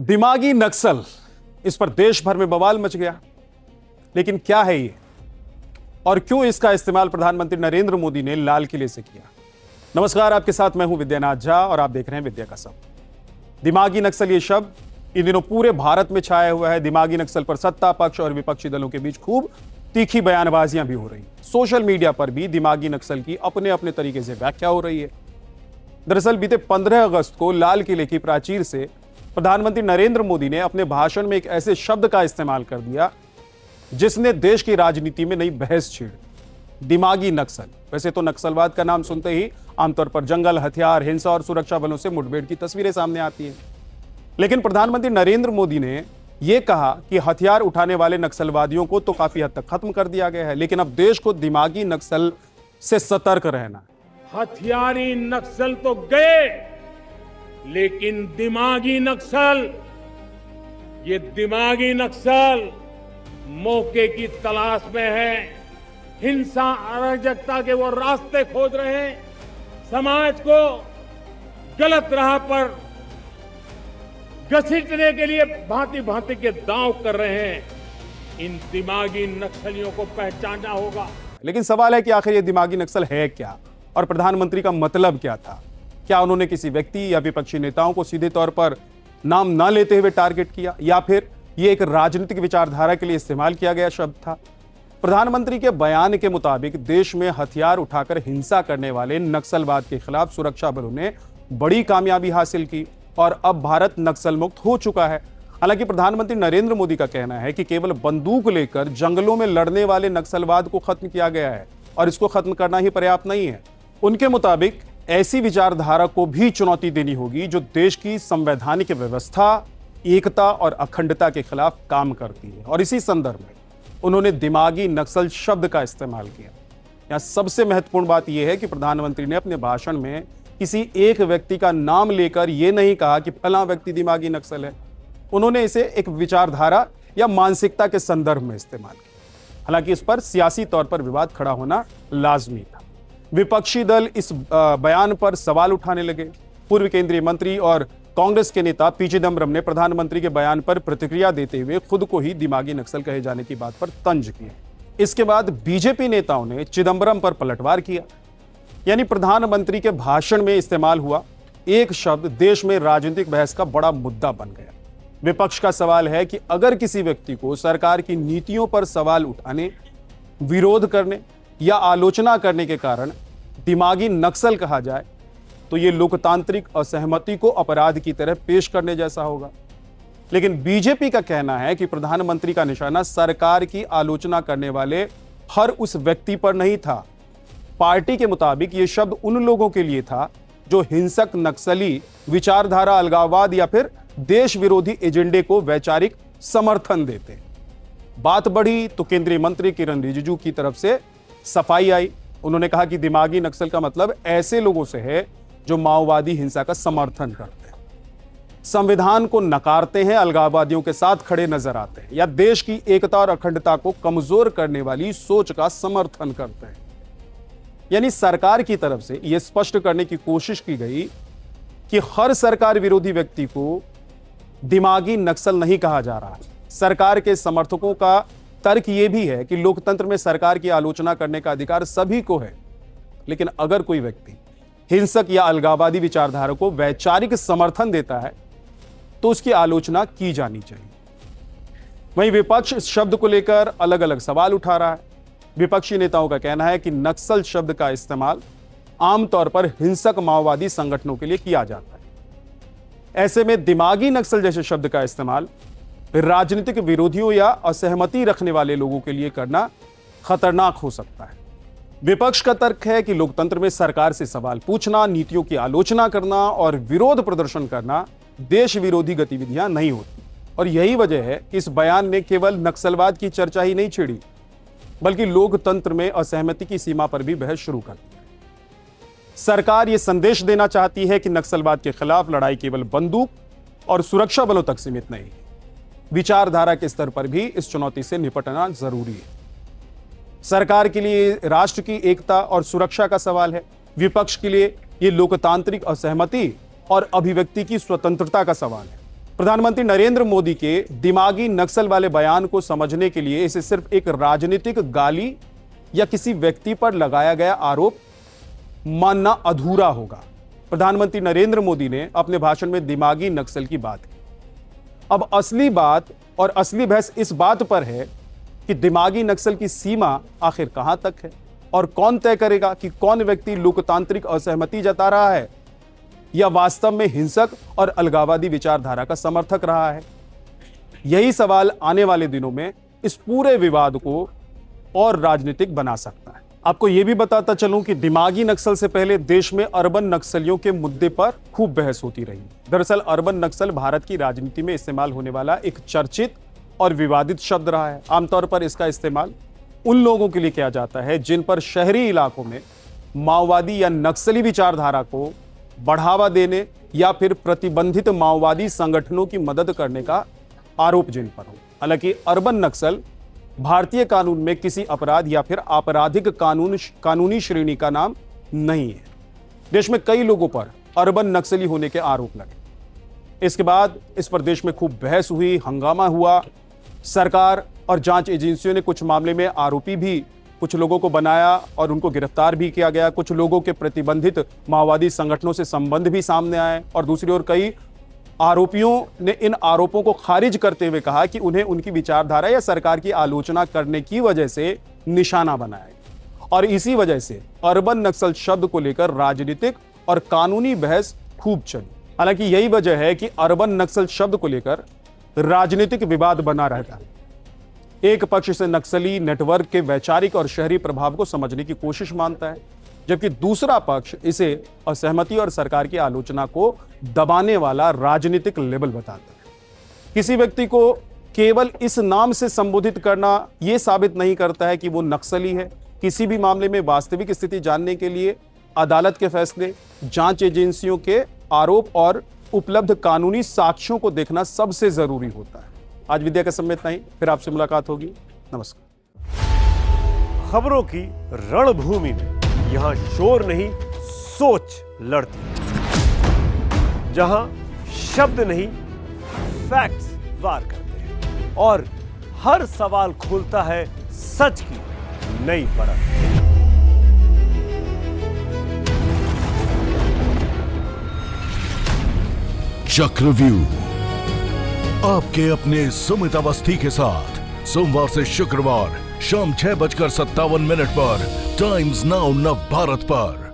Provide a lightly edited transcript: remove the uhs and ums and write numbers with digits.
दिमागी नक्सल, इस पर देश भर में बवाल मच गया। लेकिन क्या है ये और क्यों इसका इस्तेमाल प्रधानमंत्री नरेंद्र मोदी ने लाल किले से किया? नमस्कार, आपके साथ मैं हूं विद्यानाथ झा और आप देख रहे हैं विद्या का सब। दिमागी नक्सल ये शब्द इन दिनों पूरे भारत में छाया हुआ है। दिमागी नक्सल पर सत्ता पक्ष और विपक्षी दलों के बीच खूब तीखी बयानबाजियां भी हो रही हैं। सोशल मीडिया पर भी दिमागी नक्सल की अपने अपने तरीके से व्याख्या हो रही है। दरअसल बीते 15 अगस्त को लाल किले की प्राचीर से प्रधानमंत्री नरेंद्र मोदी ने अपने भाषण में एक ऐसे शब्द का इस्तेमाल कर दिया जिसने देश की राजनीति में नई बहस छेड़ दी। दिमागी नक्सल। वैसे तो नक्सलवाद का नाम सुनते ही आमतौर पर जंगल, हथियार, हिंसा और सुरक्षा बलों से मुठभेड़ की तस्वीरें सामने आती हैं। लेकिन प्रधानमंत्री नरेंद्र मोदी ने यह कहा कि हथियार उठाने वाले नक्सलवादियों को तो काफी हद तक खत्म कर दिया गया है, लेकिन अब देश को दिमागी नक्सल से सतर्क रहना है। हथियारी नक्सल तो गए, लेकिन दिमागी नक्सल, ये दिमागी नक्सल मौके की तलाश में है। हिंसा, अराजकता के वो रास्ते खोज रहे हैं। समाज को गलत राह पर घसीटने के लिए भांति भांति के दांव कर रहे हैं। इन दिमागी नक्सलियों को पहचानना होगा। लेकिन सवाल है कि आखिर ये दिमागी नक्सल है क्या और प्रधानमंत्री का मतलब क्या था? क्या उन्होंने किसी व्यक्ति या विपक्षी नेताओं को सीधे तौर पर नाम न लेते हुए टारगेट किया, या फिर यह एक राजनीतिक विचारधारा के लिए इस्तेमाल किया गया शब्द था? प्रधानमंत्री के बयान के मुताबिक देश में हथियार उठाकर हिंसा करने वाले नक्सलवाद के खिलाफ सुरक्षा बलों ने बड़ी कामयाबी हासिल की और अब भारत नक्सल मुक्त हो चुका है। हालांकि प्रधानमंत्री नरेंद्र मोदी का कहना है कि केवल बंदूक लेकर जंगलों में लड़ने वाले नक्सलवाद को खत्म किया गया है और इसको खत्म करना ही पर्याप्त नहीं है। उनके मुताबिक ऐसी विचारधारा को भी चुनौती देनी होगी जो देश की संवैधानिक व्यवस्था, एकता और अखंडता के खिलाफ काम करती है। और इसी संदर्भ में उन्होंने दिमागी नक्सल शब्द का इस्तेमाल किया। यहां सबसे महत्वपूर्ण बात यह है कि प्रधानमंत्री ने अपने भाषण में किसी एक व्यक्ति का नाम लेकर यह नहीं कहा कि फलां व्यक्ति दिमागी नक्सल है। उन्होंने इसे एक विचारधारा या मानसिकता के संदर्भ में इस्तेमाल किया। हालांकि इस पर सियासी तौर पर विवाद खड़ा होना लाजमी था। विपक्षी दल इस बयान पर सवाल उठाने लगे। पूर्व केंद्रीय मंत्री और कांग्रेस के नेता पी चिदंबरम ने प्रधानमंत्री के बयान पर प्रतिक्रिया देते हुए खुद को ही दिमागी नक्सल कहे जाने की बात पर तंज किया। इसके बाद बीजेपी नेताओं ने चिदंबरम पर पलटवार किया। यानी प्रधानमंत्री के भाषण में इस्तेमाल हुआ एक शब्द देश में राजनीतिक बहस का बड़ा मुद्दा बन गया। विपक्ष का सवाल है कि अगर किसी व्यक्ति को सरकार की नीतियों पर सवाल उठाने, विरोध करने या आलोचना करने के कारण दिमागी नक्सल कहा जाए तो यह लोकतांत्रिक असहमति को अपराध की तरह पेश करने जैसा होगा। लेकिन बीजेपी का कहना है कि प्रधानमंत्री का निशाना सरकार की आलोचना करने वाले हर उस व्यक्ति पर नहीं था। पार्टी के मुताबिक यह शब्द उन लोगों के लिए था जो हिंसक, नक्सली विचारधारा, अलगाववाद या फिर देश विरोधी एजेंडे को वैचारिक समर्थन देते। बात बढ़ी तो केंद्रीय मंत्री किरण रिजिजू की तरफ से सफाई आई। उन्होंने कहा कि दिमागी नक्सल का मतलब ऐसे लोगों से है जो माओवादी हिंसा का समर्थन करते हैं, संविधान को नकारते हैं, अलगाववादियों के साथ खड़े नजर आते हैं या देश की एकता और अखंडता को कमजोर करने वाली सोच का समर्थन करते हैं। यानी सरकार की तरफ से यह स्पष्ट करने की कोशिश की गई कि हर सरकार विरोधी व्यक्ति को दिमागी नक्सल नहीं कहा जा रहा है। सरकार के समर्थकों का तर्क यह भी है कि लोकतंत्र में सरकार की आलोचना करने का अधिकार सभी को है, लेकिन अगर कोई व्यक्ति हिंसक या अलगाववादी विचारधारा को वैचारिक समर्थन देता है तो उसकी आलोचना की जानी चाहिए। वहीं विपक्ष इस शब्द को लेकर अलग अलग सवाल उठा रहा है। विपक्षी नेताओं का कहना है कि नक्सल शब्द का इस्तेमाल आमतौर पर हिंसक माओवादी संगठनों के लिए किया जाता है। ऐसे में दिमागी नक्सल जैसे शब्द का इस्तेमाल राजनीतिक विरोधियों या असहमति रखने वाले लोगों के लिए करना खतरनाक हो सकता है। विपक्ष का तर्क है कि लोकतंत्र में सरकार से सवाल पूछना, नीतियों की आलोचना करना और विरोध प्रदर्शन करना देश विरोधी गतिविधियां नहीं होती। और यही वजह है कि इस बयान ने केवल नक्सलवाद की चर्चा ही नहीं छेड़ी, बल्कि लोकतंत्र में असहमति की सीमा पर भी बहस शुरू कर दी। सरकार यह संदेश देना चाहती है कि नक्सलवाद के खिलाफ लड़ाई केवल बंदूक और सुरक्षा बलों तक सीमित नहीं है। विचारधारा के स्तर पर भी इस चुनौती से निपटना जरूरी है। सरकार के लिए राष्ट्र की एकता और सुरक्षा का सवाल है, विपक्ष के लिए यह लोकतांत्रिक असहमति और अभिव्यक्ति की स्वतंत्रता का सवाल है। प्रधानमंत्री नरेंद्र मोदी के दिमागी नक्सल वाले बयान को समझने के लिए इसे सिर्फ एक राजनीतिक गाली या किसी व्यक्ति पर लगाया गया आरोप मानना अधूरा होगा। प्रधानमंत्री नरेंद्र मोदी ने अपने भाषण में दिमागी नक्सल की बात की। अब असली बात और असली बहस इस बात पर है कि दिमागी नक्सल की सीमा आखिर कहां तक है और कौन तय करेगा कि कौन व्यक्ति लोकतांत्रिक असहमति जता रहा है या वास्तव में हिंसक और अलगाववादी विचारधारा का समर्थक रहा है। यही सवाल आने वाले दिनों में इस पूरे विवाद को और राजनीतिक बना सकता है। आपको यह भी बताता चलूं कि दिमागी नक्सल से पहले देश में अर्बन नक्सलियों के मुद्दे पर खूब बहस होती रही। दरअसल अर्बन नक्सल भारत की राजनीति में इस्तेमाल होने वाला एक चर्चित और विवादित शब्द रहा है। आमतौर पर इसका इस्तेमाल उन लोगों के लिए किया जाता है जिन पर शहरी इलाकों में माओवादी या नक्सली विचारधारा को बढ़ावा देने या फिर प्रतिबंधित माओवादी संगठनों की मदद करने का आरोप जिन पर हो। हालांकि अर्बन नक्सल भारतीय कानून में किसी अपराध या फिर आपराधिक कानूनी श्रेणी का नाम नहीं है। देश में कई लोगों पर अर्बन नक्सली होने के आरोप लगे। इसके बाद इस पर देश में खूब बहस हुई, हंगामा हुआ। सरकार और जांच एजेंसियों ने कुछ मामले में आरोपी भी कुछ लोगों को बनाया और उनको गिरफ्तार भी किया गया। कुछ लोगों के प्रतिबंधित माओवादी संगठनों से संबंध भी सामने आए और दूसरी ओर कई आरोपियों ने इन आरोपों को खारिज करते हुए कहा कि उन्हें उनकी विचारधारा या सरकार की आलोचना करने की वजह से निशाना बनाया और इसी वजह से अर्बन नक्सल शब्द को लेकर राजनीतिक और कानूनी बहस खूब चली। हालांकि यही वजह है कि अर्बन नक्सल शब्द को लेकर राजनीतिक विवाद बना रहता है। एक पक्ष इसे नक्सली नेटवर्क के वैचारिक और शहरी प्रभाव को समझने की कोशिश मानता है, जबकि दूसरा पक्ष इसे असहमति और सरकार की आलोचना को दबाने वाला राजनीतिक लेबल बताता है। किसी व्यक्ति को केवल इस नाम से संबोधित करना यह साबित नहीं करता है कि वो नक्सली है। किसी भी मामले में वास्तविक स्थिति जानने के लिए अदालत के फैसले, जांच एजेंसियों के आरोप और उपलब्ध कानूनी साक्ष्यों को देखना सबसे जरूरी होता है। आज विद्या का समय इतना ही, फिर आपसे मुलाकात होगी। नमस्कार। खबरों की रणभूमि में यहां शोर नहीं, सोच लड़ती है। जहां शब्द नहीं, फैक्ट्स वार करते हैं और हर सवाल खोलता है सच की नई परत। चक्रव्यूह आपके अपने सुमित अवस्थी के साथ सोमवार से शुक्रवार शाम 6:57 पर टाइम्स नाउ नव भारत पर।